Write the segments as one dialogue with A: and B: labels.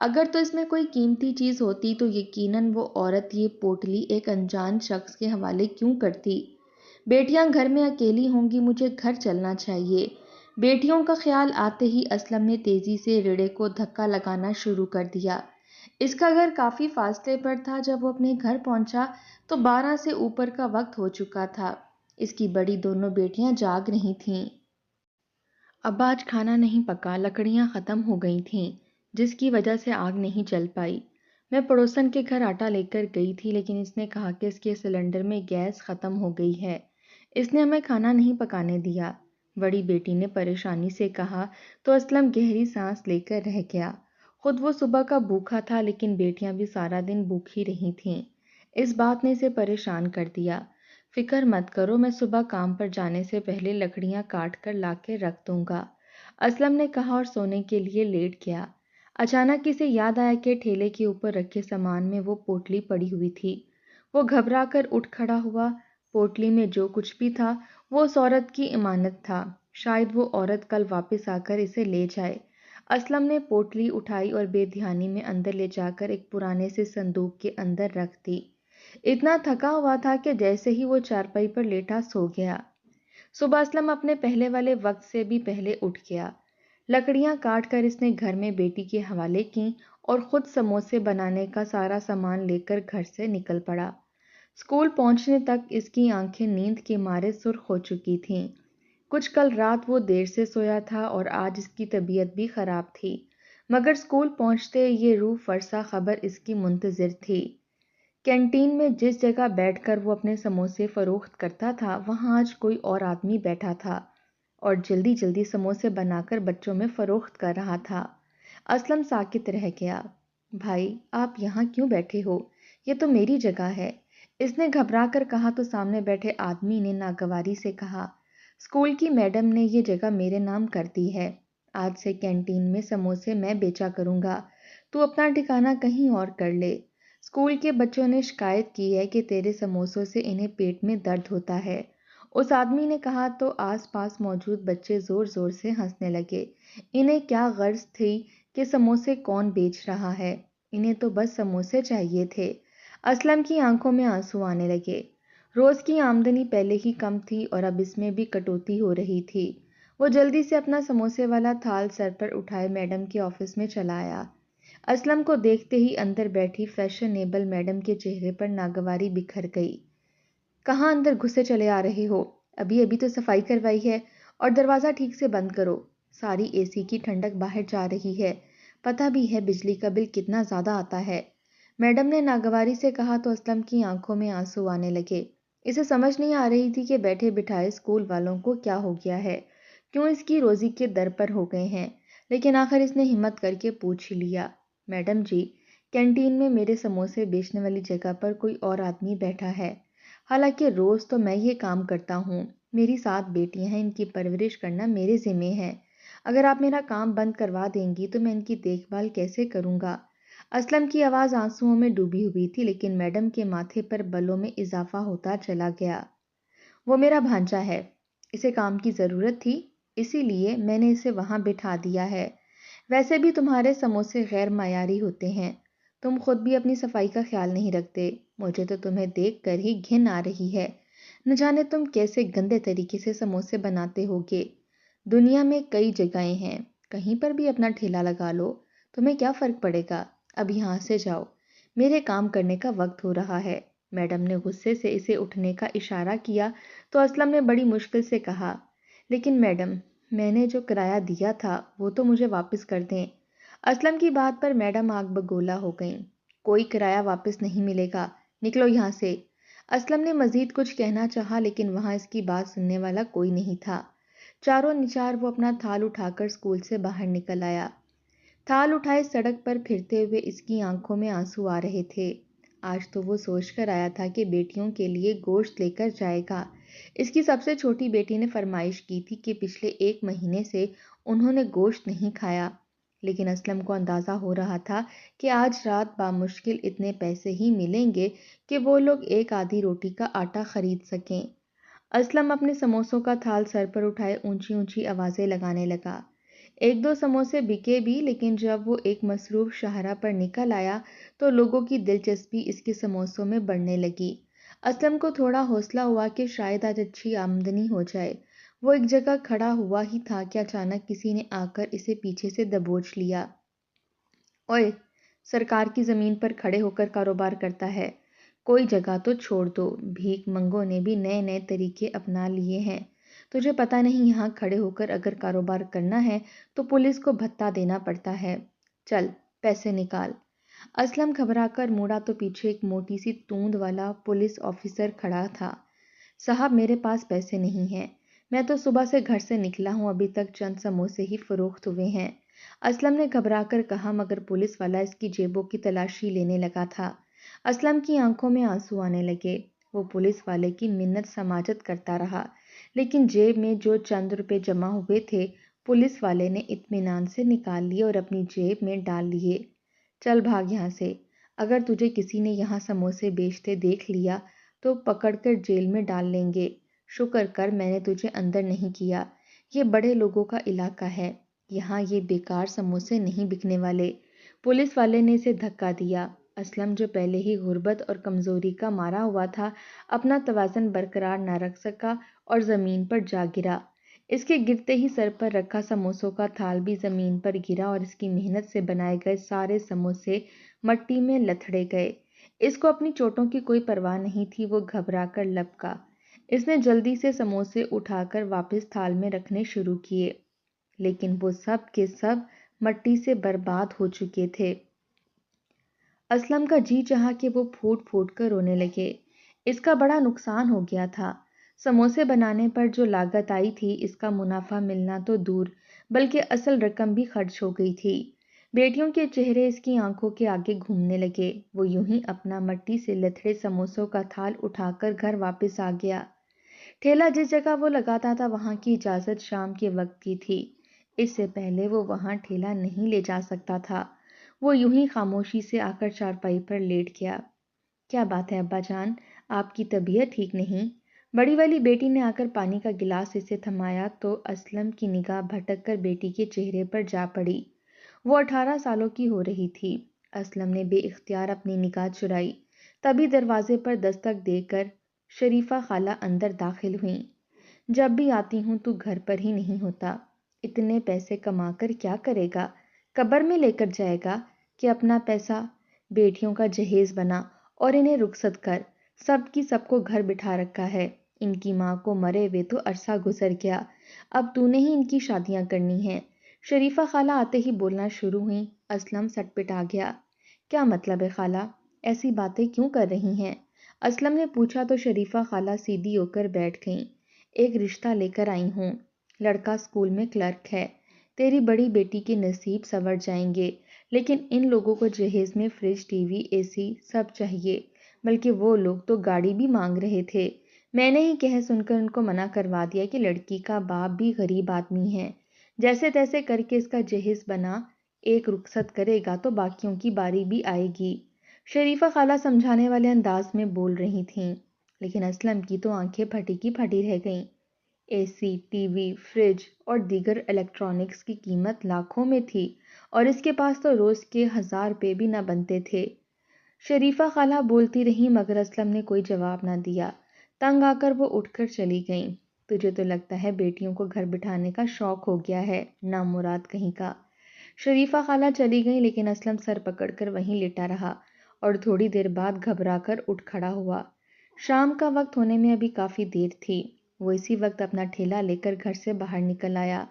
A: اگر تو اس میں کوئی قیمتی چیز ہوتی تو یقیناً وہ عورت یہ پوٹلی ایک انجان شخص کے حوالے کیوں کرتی؟ بیٹیاں گھر میں اکیلی ہوں گی، مجھے گھر چلنا چاہیے۔ بیٹیوں کا خیال آتے ہی اسلم نے تیزی سے ریڑے کو دھکا لگانا شروع کر دیا۔ اس کا گھر کافی فاصلے پر تھا۔ جب وہ اپنے گھر پہنچا تو 12 سے اوپر کا وقت ہو چکا تھا۔ اس کی بڑی دونوں بیٹیاں جاگ رہی تھیں۔ اب آج کھانا نہیں پکا، لکڑیاں ختم ہو گئی تھیں، جس کی وجہ سے آگ نہیں چل پائی۔ میں پڑوسن کے گھر آٹا لے کر گئی تھی، لیکن اس نے کہا کہ اس کے سلنڈر میں گیس ختم ہو گئی ہے۔ اس نے ہمیں کھانا نہیں پکانے دیا۔ بڑی بیٹی نے پریشانی سے کہا تو اسلم گہری سانس لے کر رہ گیا۔ خود وہ صبح کا بھوکا تھا، لیکن بیٹیاں بھی سارا دن بھوکی رہی تھیں۔ اس بات نے اسے پریشان کر دیا۔ فکر مت کرو، میں صبح کام پر جانے سے پہلے لکڑیاں کاٹ کر لا کے رکھ دوں گا، اسلم نے کہا اور سونے کے لیے لیٹ گیا۔ اچانک اسے یاد آیا کہ ٹھیلے کے اوپر رکھے سامان میں وہ پوٹلی پڑی ہوئی تھی۔ وہ گھبرا کر اٹھ کھڑا ہوا۔ پوٹلی میں جو کچھ بھی تھا وہ اس عورت کی امانت تھا۔ شاید وہ عورت کل واپس آ کر اسے لے جائے۔ اسلم نے پوٹلی اٹھائی اور بے دھیانی میں اندر لے جا کر ایک پرانے سے صندوق کے اندر رکھ دی۔ اتنا تھکا ہوا تھا کہ جیسے ہی وہ چارپائی پر لیٹا سو گیا۔ صبح اسلم اپنے پہلے والے وقت سے بھی پہلے اٹھ گیا۔ لکڑیاں کاٹ کر اس نے گھر میں بیٹی کے حوالے کیں اور خود سموسے بنانے کا سارا سامان لے کر گھر سے نکل پڑا۔ اسکول پہنچنے تک اس کی آنکھیں نیند کے مارے سرخ ہو چکی تھیں۔ کچھ کل رات وہ دیر سے سویا تھا اور آج اس کی طبیعت بھی خراب تھی، مگر اسکول پہنچتے یہ روح فرسا خبر اس کی منتظر تھی۔ کینٹین میں جس جگہ بیٹھ کر وہ اپنے سموسے فروخت کرتا تھا، وہاں آج کوئی اور آدمی بیٹھا تھا اور جلدی جلدی سموسے بنا کر بچوں میں فروخت کر رہا تھا۔ اسلم ساکت رہ گیا۔ بھائی، آپ یہاں کیوں بیٹھے ہو؟ یہ تو میری جگہ ہے، اس نے گھبرا کر کہا تو سامنے بیٹھے آدمی نے ناگواری سے کہا، اسکول کی میڈم نے یہ جگہ میرے نام کر دی ہے۔ آج سے کینٹین میں سموسے میں بیچا کروں گا، تو اپنا ٹھکانہ کہیں اور کر لے۔ اسکول کے بچوں نے شکایت کی ہے کہ تیرے سموسوں سے انہیں پیٹ میں درد ہوتا ہے، اس آدمی نے کہا تو آس پاس موجود بچے زور زور سے ہنسنے لگے۔ انہیں کیا غرض تھی کہ سموسے کون بیچ رہا ہے، انہیں تو بس سموسے چاہیے تھے۔ اسلم کی آنکھوں میں آنسو آنے لگے۔ روز کی آمدنی پہلے ہی کم تھی اور اب اس میں بھی کٹوتی ہو رہی تھی۔ وہ جلدی سے اپنا سموسے والا تھال سر پر اٹھائے میڈم کے آفس میں چلا آیا۔ اسلم کو دیکھتے ہی اندر بیٹھی فیشنیبل میڈم کے چہرے پر ناگواری بکھر گئی۔ کہاں اندر گھسے چلے آ رہے ہو؟ ابھی ابھی تو صفائی کروائی ہے، اور دروازہ ٹھیک سے بند کرو، ساری اے سی کی ٹھنڈک باہر جا رہی ہے، پتہ بھی ہے بجلی کا بل کتنا زیادہ آتا ہے، میڈم نے ناگواری سے کہا تو اسلم کی آنکھوں میں آنسو آنے لگے۔ اسے سمجھ نہیں آ رہی تھی کہ بیٹھے بٹھائے اسکول والوں کو کیا ہو گیا ہے، کیوں اس کی روزی کے در پر ہو گئے ہیں، لیکن آخر اس نے ہمت کر کے پوچھ ہی لیا، میڈم جی، کینٹین میں میرے سموسے بیچنے والی جگہ پر کوئی اور آدمی بیٹھا ہے، حالانکہ روز تو میں یہ کام کرتا ہوں، میری 7 بیٹیاں ہیں، ان کی پرورش کرنا میرے ذمہ ہے، اگر آپ میرا کام بند کروا دیں گی تو میں ان کی دیکھ بھال کیسے کروں گا؟ اسلم کی آواز آنسوؤں میں ڈوبی ہوئی تھی، لیکن میڈم کے ماتھے پر بلوں میں اضافہ ہوتا چلا گیا۔ وہ میرا بھانجا ہے، اسے کام کی ضرورت تھی، اسی لیے میں نے اسے وہاں بٹھا دیا ہے۔ ویسے بھی تمہارے سموسے غیر معیاری ہوتے ہیں، تم خود بھی اپنی صفائی کا خیال نہیں رکھتے، مجھے تو تمہیں دیکھ کر ہی گھن آ رہی ہے، نہ جانے تم کیسے گندے طریقے سے سموسے بناتے ہوگے۔ دنیا میں کئی جگہیں ہیں، کہیں پر بھی اپنا ٹھیلا لگا لو، تمہیں کیا فرق پڑے گا؟ اب یہاں سے جاؤ، میرے کام کرنے کا وقت ہو رہا ہے۔ میڈم نے غصے سے اسے اٹھنے کا اشارہ کیا تو اسلم نے بڑی مشکل سے کہا، لیکن میڈم، میں نے جو کرایہ دیا تھا وہ تو مجھے واپس کر دیں۔ اسلم کی بات پر میڈم آگ بگولا ہو گئیں۔ کوئی کرایہ واپس نہیں ملے گا، نکلو یہاں سے۔ اسلم نے مزید کچھ کہنا چاہا، لیکن وہاں اس کی بات سننے والا کوئی نہیں تھا۔ چاروں نچار وہ اپنا تھال اٹھا کر اسکول سے باہر نکل آیا۔ تھال اٹھائے سڑک پر پھرتے ہوئے اس کی آنکھوں میں آنسو آ رہے تھے۔ آج تو وہ سوچ کر آیا تھا کہ بیٹیوں کے لیے گوشت لے کر جائے گا۔ اس کی سب سے چھوٹی بیٹی نے فرمائش کی تھی کہ پچھلے 1 مہینے سے انہوں نے گوشت نہیں کھایا، لیکن اسلم کو اندازہ ہو رہا تھا کہ آج رات بامشکل اتنے پیسے ہی ملیں گے کہ وہ لوگ ایک آدھی روٹی کا آٹا خرید سکیں۔ اسلم اپنے سموسوں کا تھال سر پر اٹھائے اونچی اونچی آوازیں لگانے لگا، ایک دو سموسے بکے بھی، لیکن جب وہ ایک مصروف شاہراہ پر نکل آیا تو لوگوں کی دلچسپی اس کے سموسوں میں بڑھنے لگی۔ اسلم کو تھوڑا حوصلہ ہوا کہ شاید آج اچھی آمدنی ہو جائے۔ وہ ایک جگہ کھڑا ہوا ہی تھا کہ اچانک کسی نے آ کر اسے پیچھے سے دبوچ لیا۔ اوئے، سرکار کی زمین پر کھڑے ہو کر کاروبار کرتا ہے، کوئی جگہ تو چھوڑ دو۔ بھیک منگوں نے بھی نئے نئے طریقے اپنا لیے ہیں۔ تجھے پتہ نہیں یہاں کھڑے ہو کر اگر کاروبار کرنا ہے تو پولیس کو بھتہ دینا پڑتا ہے۔ چل پیسے نکال۔ اسلم گھبرا کر مڑا تو پیچھے ایک موٹی سی توند والا پولیس آفیسر کھڑا تھا۔ صاحب میرے پاس پیسے نہیں ہیں، میں تو صبح سے گھر سے نکلا ہوں، ابھی تک چند سموسے ہی فروخت ہوئے ہیں۔ اسلم نے گھبرا کر کہا، مگر پولیس والا اس کی جیبوں کی تلاشی لینے لگا تھا۔ اسلم کی آنکھوں میں آنسو آنے لگے۔ وہ پولیس والے کی منت سماجت کرتا رہا، لیکن جیب میں جو چند روپے جمع ہوئے تھے پولیس والے نے اطمینان سے نکال لیے اور اپنی جیب میں ڈال لیے۔ چل بھاگ یہاں سے، اگر تجھے کسی نے یہاں سموسے بیچتے دیکھ لیا تو پکڑ کر جیل میں ڈال لیں گے۔ شکر کر میں نے تجھے اندر نہیں کیا، یہ بڑے لوگوں کا علاقہ ہے، یہاں یہ بیکار سموسے نہیں بکنے والے۔ پولیس والے نے اسے دھکا دیا۔ اسلم جو پہلے ہی غربت اور کمزوری کا مارا ہوا تھا، اپنا توازن برقرار نہ رکھ سکا اور زمین پر جا گرا۔ اس کے گرتے ہی سر پر رکھا سموسوں کا تھال بھی زمین پر گرا اور اس کی محنت سے بنائے گئے سارے سموسے مٹی میں لتھڑے گئے۔ اس کو اپنی چوٹوں کی کوئی پرواہ نہیں تھی، وہ گھبرا کر لپکا۔ اس نے جلدی سے سموسے اٹھا کر واپس تھال میں رکھنے شروع کیے، لیکن وہ سب کے سب مٹی سے برباد ہو چکے تھے۔ اسلم کا جی چاہا کہ وہ پھوٹ پھوٹ کر رونے لگے۔ اس کا بڑا نقصان ہو گیا تھا۔ سموسے بنانے پر جو لاگت آئی تھی اس کا منافع ملنا تو دور، بلکہ اصل رقم بھی خرچ ہو گئی تھی۔ بیٹیوں کے چہرے اس کی آنکھوں کے آگے گھومنے لگے۔ وہ یوں ہی اپنا مٹی سے لتھڑے سموسوں کا تھال اٹھا کر گھر واپس آ گیا۔ ٹھیلا جس جگہ وہ لگاتا تھا وہاں کی اجازت شام کے وقت کی تھی، اس سے پہلے وہ وہاں ٹھیلا نہیں لے جا سکتا تھا۔ وہ یوں ہی خاموشی سے آ کر چارپائی پر لیٹ گیا۔ کیا بات ہے ابا جان، آپ کی طبیعت ٹھیک نہیں؟ بڑی والی بیٹی نے آ کر پانی کا گلاس اسے تھمایا تو اسلم کی نگاہ بھٹک کر بیٹی کے چہرے پر جا پڑی۔ وہ 18 سالوں کی ہو رہی تھی۔ اسلم نے بے اختیار اپنی نگاہ چرائی، تبھی دروازے پر دستک دے کر شریفہ خالہ اندر داخل ہوئیں۔ جب بھی آتی ہوں تو گھر پر ہی نہیں ہوتا، اتنے پیسے کما کر کیا کرے گا؟ قبر میں لے کر جائے گا کہ اپنا پیسہ؟ بیٹیوں کا جہیز بنا اور انہیں رخصت کر، سب کی سب کو گھر بٹھا رکھا ہے۔ ان کی ماں کو مرے ہوئے تو عرصہ گزر گیا، اب تو نے ہی ان کی شادیاں کرنی ہیں۔ شریفہ خالہ آتے ہی بولنا شروع ہوئیں۔ اسلم سٹ پٹا گیا۔ کیا مطلب ہے خالہ، ایسی باتیں کیوں کر رہی ہیں؟ اسلم نے پوچھا تو شریفہ خالہ سیدھی ہو کر بیٹھ گئیں۔ ایک رشتہ لے کر آئی ہوں، لڑکا اسکول میں کلرک ہے، تیری بڑی بیٹی کے نصیب سنور جائیں گے، لیکن ان لوگوں کو جہیز میں فریج، ٹی وی، اے سی سب چاہیے، بلکہ وہ لوگ تو گاڑی بھی مانگ رہے تھے۔ میں نے ہی کہہ سن کر ان کو منع کروا دیا کہ لڑکی کا باپ بھی غریب آدمی ہے، جیسے تیسے کر کے اس کا جہیز بنا، ایک رخصت کرے گا تو باقیوں کی باری بھی آئے گی۔ شریفہ خالہ سمجھانے والے انداز میں بول رہی تھیں، لیکن اسلم کی تو آنکھیں پھٹی کی پھٹی رہ گئیں۔ اے سی، ٹی وی، فریج اور دیگر الیکٹرانکس کی قیمت لاکھوں میں تھی اور اس کے پاس تو روز کے 1000 روپے بھی نہ بنتے تھے۔ شریفہ خالہ بولتی رہی مگر اسلم نے کوئی جواب نہ دیا۔ تنگ آ کر وہ اٹھ کر چلی گئیں۔ تجھے تو لگتا ہے بیٹیوں کو گھر بٹھانے کا شوق ہو گیا ہے، نامراد کہیں کا۔ شریفہ خالہ چلی گئیں لیکن اسلم سر پکڑ کر وہیں لیٹا رہا اور تھوڑی دیر بعد گھبرا کر اٹھ کھڑا ہوا۔ شام کا وقت ہونے میں ابھی کافی دیر تھی۔ وہ اسی وقت اپنا ٹھیلا لے کر گھر سے باہر نکل آیا۔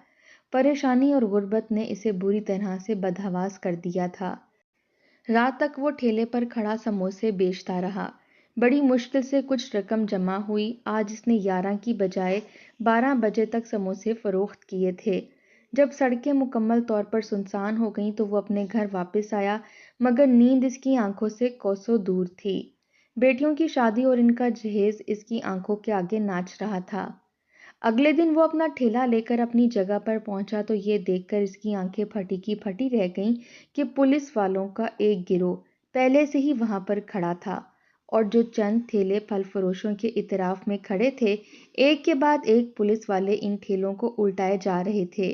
A: پریشانی اور غربت نے اسے بری طرح سے بدحواس کر دیا تھا۔ رات تک وہ ٹھیلے پر کھڑا سموسے بیچتا رہا۔ بڑی مشکل سے کچھ رقم جمع ہوئی۔ آج اس نے 11 کی بجائے 12 بجے تک سموسے فروخت کیے تھے۔ جب سڑکیں مکمل طور پر سنسان ہو گئیں تو وہ اپنے گھر واپس آیا، مگر نیند اس کی آنکھوں سے کوسوں دور تھی۔ بیٹیوں کی شادی اور ان کا جہیز اس کی آنکھوں کے آگے ناچ رہا تھا۔ اگلے دن وہ اپنا ٹھیلا لے کر اپنی جگہ پر پہنچا تو یہ دیکھ کر اس کی آنکھیں پھٹی کی پھٹی رہ گئیں کہ پولیس والوں کا ایک گروہ پہلے سے ہی وہاں پر کھڑا تھا اور جو چند ٹھیلے پھل فروشوں کے اطراف میں کھڑے تھے، ایک کے بعد ایک پولیس والے ان ٹھیلوں کو الٹائے جا رہے تھے۔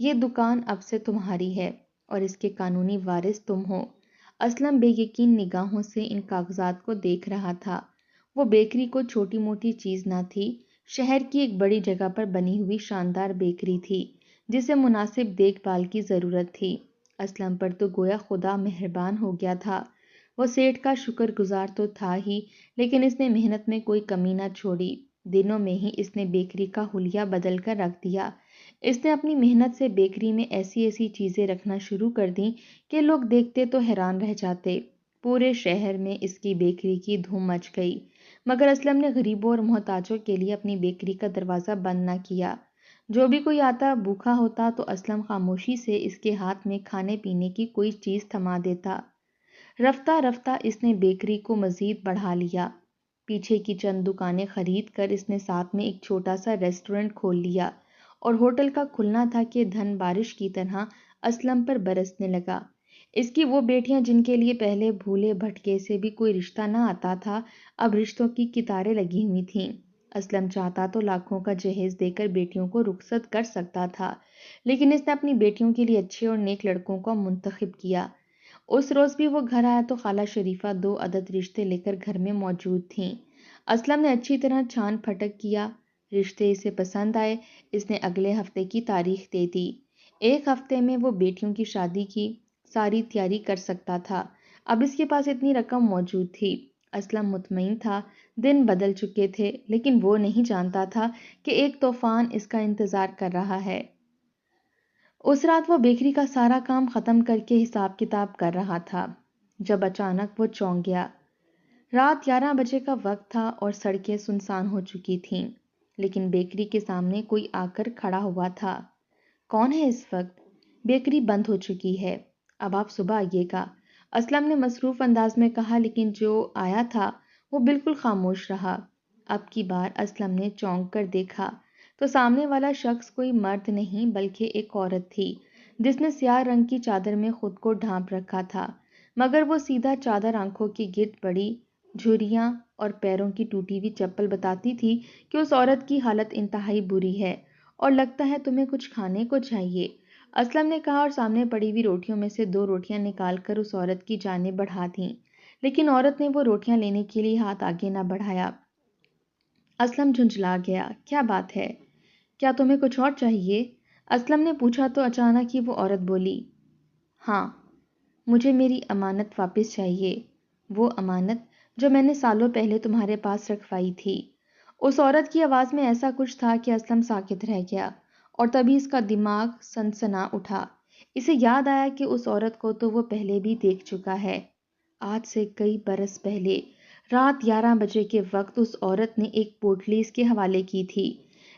A: یہ دکان اب سے تمہاری ہے اور اس کے قانونی وارث تم ہو۔ اسلم بے یقین نگاہوں سے ان کاغذات کو دیکھ رہا تھا۔ وہ بیکری کو چھوٹی موٹی چیز نہ تھی، شہر کی ایک بڑی جگہ پر بنی ہوئی شاندار بیکری تھی جسے مناسب دیکھ بھال کی ضرورت تھی۔ اسلم پر تو گویا خدا مہربان ہو گیا تھا۔ وہ سیٹھ کا شکر گزار تو تھا ہی، لیکن اس نے محنت میں کوئی کمی نہ چھوڑی۔ دنوں میں ہی اس نے بیکری کا حلیہ بدل کر رکھ دیا۔ اس نے اپنی محنت سے بیکری میں ایسی ایسی چیزیں رکھنا شروع کر دیں کہ لوگ دیکھتے تو حیران رہ جاتے۔ پورے شہر میں اس کی بیکری کی دھوم مچ گئی، مگر اسلم نے غریبوں اور محتاجوں کے لیے اپنی بیکری کا دروازہ بند نہ کیا۔ جو بھی کوئی آتا بھوکا ہوتا تو اسلم خاموشی سے اس کے ہاتھ میں کھانے پینے کی کوئی چیز تھما دیتا۔ رفتہ رفتہ اس نے بیکری کو مزید بڑھا لیا۔ پیچھے کی چند دکانیں خرید کر اس نے ساتھ میں ایک چھوٹا سا ریسٹورنٹ کھول لیا، اور ہوٹل کا کھلنا تھا کہ دھن بارش کی طرح اسلم پر برسنے لگا۔ اس کی وہ بیٹیاں جن کے لیے پہلے بھولے بھٹکے سے بھی کوئی رشتہ نہ آتا تھا، اب رشتوں کی قطاریں لگی ہوئی تھیں۔ اسلم چاہتا تو لاکھوں کا جہیز دے کر بیٹیوں کو رخصت کر سکتا تھا، لیکن اس نے اپنی بیٹیوں کے لیے اچھے اور نیک لڑکوں کو منتخب کیا۔ اس روز بھی وہ گھر آیا تو خالہ شریفہ 2 عدد رشتے لے کر گھر میں موجود تھیں۔ اسلم نے اچھی طرح چھان پھٹک کیا، رشتے اسے پسند آئے۔ اس نے اگلے ہفتے کی تاریخ دے دی۔ 1 ہفتے میں وہ بیٹیوں کی شادی کی ساری تیاری کر سکتا تھا۔ اب اس کے پاس اتنی رقم موجود تھی۔ اسلم مطمئن تھا۔ دن بدل چکے تھے، لیکن وہ نہیں جانتا تھا کہ ایک طوفان اس کا انتظار کر رہا ہے۔ اس رات وہ بیکری کا سارا کام ختم کر کے حساب کتاب کر رہا تھا جب اچانک وہ چونک گیا۔ رات 11 بجے کا وقت تھا اور سڑکیں سنسان ہو چکی تھیں، لیکن بیکری کے سامنے کوئی آ کر کھڑا ہوا تھا۔ کون ہے اس وقت؟ بیکری بند ہو چکی ہے، اب آپ صبح آئیے گا، اسلم نے مصروف انداز میں کہا، لیکن جو آیا تھا وہ بالکل خاموش رہا۔ اب کی بار اسلم نے چونک کر دیکھا تو سامنے والا شخص کوئی مرد نہیں بلکہ ایک عورت تھی، جس نے سیاہ رنگ کی چادر میں خود کو ڈھانپ رکھا تھا، مگر وہ سیدھا چادر آنکھوں کی گرد پڑی جھریاں اور پیروں کی ٹوٹی ہوئی چپل بتاتی تھی کہ اس عورت کی حالت انتہائی بری ہے، اور لگتا ہے تمہیں کچھ کھانے کو چاہیے، اسلم نے کہا، اور سامنے پڑی ہوئی روٹیوں میں سے 2 روٹیاں نکال کر اس عورت کی جانب بڑھا دیں، لیکن عورت نے وہ روٹیاں لینے کے لیے ہاتھ آگے نہ بڑھایا۔ اسلم جھنجھلا گیا۔ کیا بات ہے؟ کیا تمہیں کچھ اور چاہیے؟ اسلم نے پوچھا تو اچانک ہی وہ عورت بولی، ہاں، مجھے میری امانت واپس چاہیے، وہ امانت جو میں نے سالوں پہلے تمہارے پاس رکھوائی تھی۔ اس عورت کی آواز میں ایسا کچھ تھا کہ اسلم ساکت رہ گیا، اور تبھی اس کا دماغ سنسنا اٹھا۔ اسے یاد آیا کہ اس عورت کو تو وہ پہلے بھی دیکھ چکا ہے۔ آج سے کئی برس پہلے رات 11 بجے کے وقت اس عورت نے ایک پوٹلی اس کے حوالے کی تھی،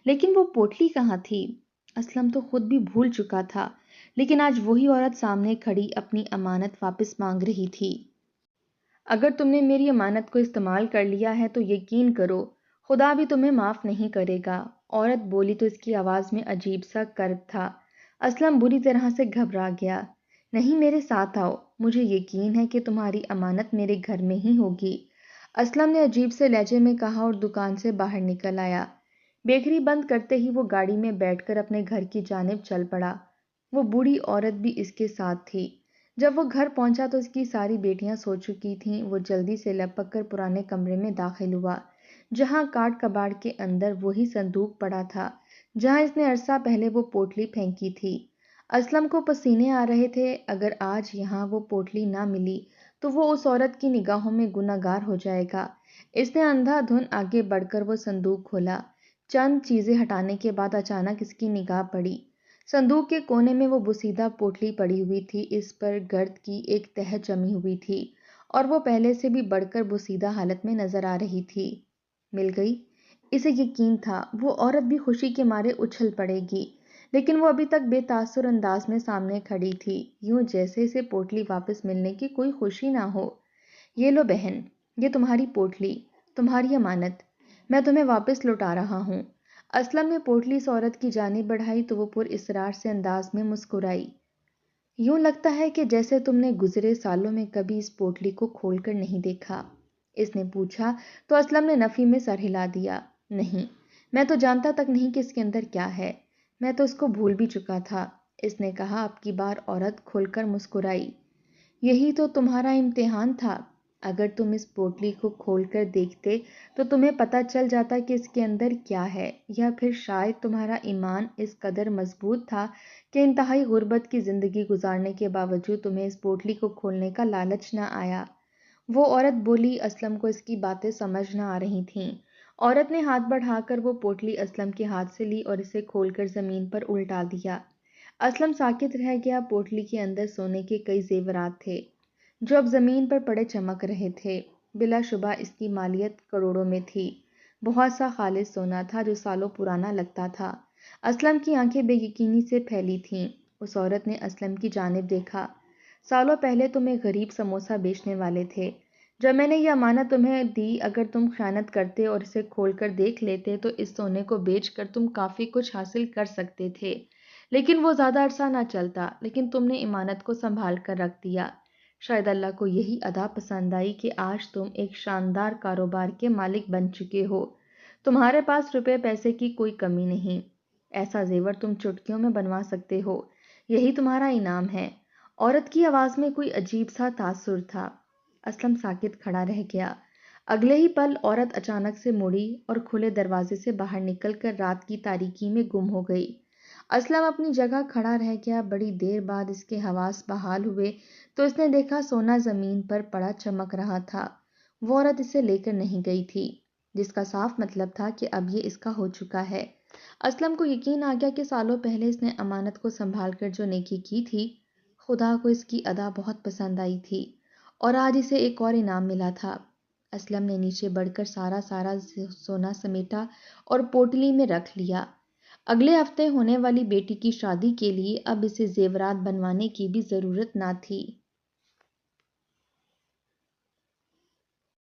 A: لیکن وہ پوٹلی کہاں تھی؟ اسلم تو خود بھی بھول چکا تھا، لیکن آج وہی عورت سامنے کھڑی اپنی امانت واپس مانگ رہی تھی۔ اگر تم نے میری امانت کو استعمال کر لیا ہے تو یقین کرو خدا بھی تمہیں معاف نہیں کرے گا، عورت بولی تو اس کی آواز میں عجیب سا کرب تھا۔ اسلم بری طرح سے گھبرا گیا۔ نہیں، میرے ساتھ آؤ، مجھے یقین ہے کہ تمہاری امانت میرے گھر میں ہی ہوگی، اسلم نے عجیب سے لہجے میں کہا اور دکان سے باہر نکل آیا۔ بیکری بند کرتے ہی وہ گاڑی میں بیٹھ کر اپنے گھر کی جانب چل پڑا۔ وہ بوڑھی عورت بھی اس کے ساتھ تھی۔ جب وہ گھر پہنچا تو اس کی ساری بیٹیاں سو چکی تھیں۔ وہ جلدی سے لپک کر پرانے کمرے میں داخل ہوا، جہاں کاٹ کباڑ کے اندر وہی صندوق پڑا تھا جہاں اس نے عرصہ پہلے وہ پوٹلی پھینکی تھی۔ اسلم کو پسینے آ رہے تھے۔ اگر آج یہاں وہ پوٹلی نہ ملی تو وہ اس عورت کی نگاہوں میں گنہگار ہو جائے گا۔ اس نے اندھا دھن آگے بڑھ کر وہ صندوق کھولا۔ چند چیزیں ہٹانے کے بعد اچانک اس کی نگاہ پڑی۔ صندوق کے کونے میں وہ بوسیدہ پوٹلی پڑی ہوئی تھی، اس پر گرد کی ایک تہہ جمی ہوئی تھی، اور وہ پہلے سے بھی بڑھ کر بوسیدہ حالت میں نظر آ رہی تھی۔ مل گئی؟ اسے یقین تھا وہ عورت بھی خوشی کے مارے اچھل پڑے گی، لیکن وہ ابھی تک بے تاثر انداز میں سامنے کھڑی تھی، یوں جیسے اسے پوٹلی واپس ملنے کی کوئی خوشی نہ ہو۔ یہ لو بہن، یہ تمہاری پوٹلی، تمہاری امانت، میں تمہیں واپس لوٹا رہا ہوں۔ اسلم نے پوٹلی اس عورت کی جانب بڑھائی تو وہ پر اصرار سے انداز میں مسکرائی۔ یوں لگتا ہے کہ جیسے تم نے گزرے سالوں میں کبھی اس پوٹلی کو کھول کر نہیں دیکھا، اس نے پوچھا تو اسلم نے نفی میں سر ہلا دیا۔ نہیں، میں تو جانتا تک نہیں کہ اس کے اندر کیا ہے، میں تو اس کو بھول بھی چکا تھا۔ اس نے کہا۔ اب کی بار عورت کھل کر مسکرائی۔ یہی تو تمہارا امتحان تھا۔ اگر تم اس پوٹلی کو کھول کر دیکھتے تو تمہیں پتہ چل جاتا کہ اس کے اندر کیا ہے، یا پھر شاید تمہارا ایمان اس قدر مضبوط تھا کہ انتہائی غربت کی زندگی گزارنے کے باوجود تمہیں اس پوٹلی کو کھولنے کا لالچ نہ آیا۔ وہ عورت بولی۔ اسلم کو اس کی باتیں سمجھ نہ آ رہی تھیں۔ عورت نے ہاتھ بڑھا کر وہ پوٹلی اسلم کے ہاتھ سے لی اور اسے کھول کر زمین پر الٹا دیا۔ اسلم ساکت رہ گیا۔ پوٹلی کے اندر سونے کے کئی زیورات تھے جو اب زمین پر پڑے چمک رہے تھے۔ بلا شبہ اس کی مالیت کروڑوں میں تھی۔ بہت سا خالص سونا تھا جو سالوں پرانا لگتا تھا۔ اسلم کی آنکھیں بے یقینی سے پھیلی تھیں۔ اس عورت نے اسلم کی جانب دیکھا۔ سالوں پہلے تم ایک غریب سموسہ بیچنے والے تھے۔ جب میں نے یہ امانت تمہیں دی، اگر تم خیانت کرتے اور اسے کھول کر دیکھ لیتے تو اس سونے کو بیچ کر تم کافی کچھ حاصل کر سکتے تھے، لیکن وہ زیادہ عرصہ نہ چلتا۔ لیکن تم نے امانت کو سنبھال کر رکھ دیا۔ شاید اللہ کو یہی ادا پسند آئی کہ آج تم ایک شاندار کاروبار کے مالک بن چکے ہو۔ تمہارے پاس روپے پیسے کی کوئی کمی نہیں۔ ایسا زیور تم چٹکیوں میں بنوا سکتے ہو۔ یہی تمہارا انعام ہے۔ عورت کی آواز میں کوئی عجیب سا تاثر تھا۔ اسلم ساکت کھڑا رہ گیا۔ اگلے ہی پل عورت اچانک سے مڑی اور کھلے دروازے سے باہر نکل کر رات کی تاریکی میں گم ہو گئی۔ اسلم اپنی جگہ کھڑا رہ گیا۔ بڑی دیر بعد اس کے حواس بحال ہوئے تو اس نے دیکھا سونا زمین پر پڑا چمک رہا تھا۔ وہ عورت اسے لے کر نہیں گئی تھی، جس کا صاف مطلب تھا کہ اب یہ اس کا ہو چکا ہے۔ اسلم کو یقین آ گیا کہ سالوں پہلے اس نے امانت کو سنبھال کر جو نیکی کی تھی، خدا کو اس کی ادا بہت پسند آئی تھی اور آج اسے ایک اور انعام ملا تھا۔ اسلم نے نیچے بڑھ کر سارا سونا سمیٹا اور پوٹلی میں رکھ لیا۔ اگلے ہفتے ہونے والی بیٹی کی شادی کے لیے اب اسے زیورات بنوانے کی بھی ضرورت نہ تھی۔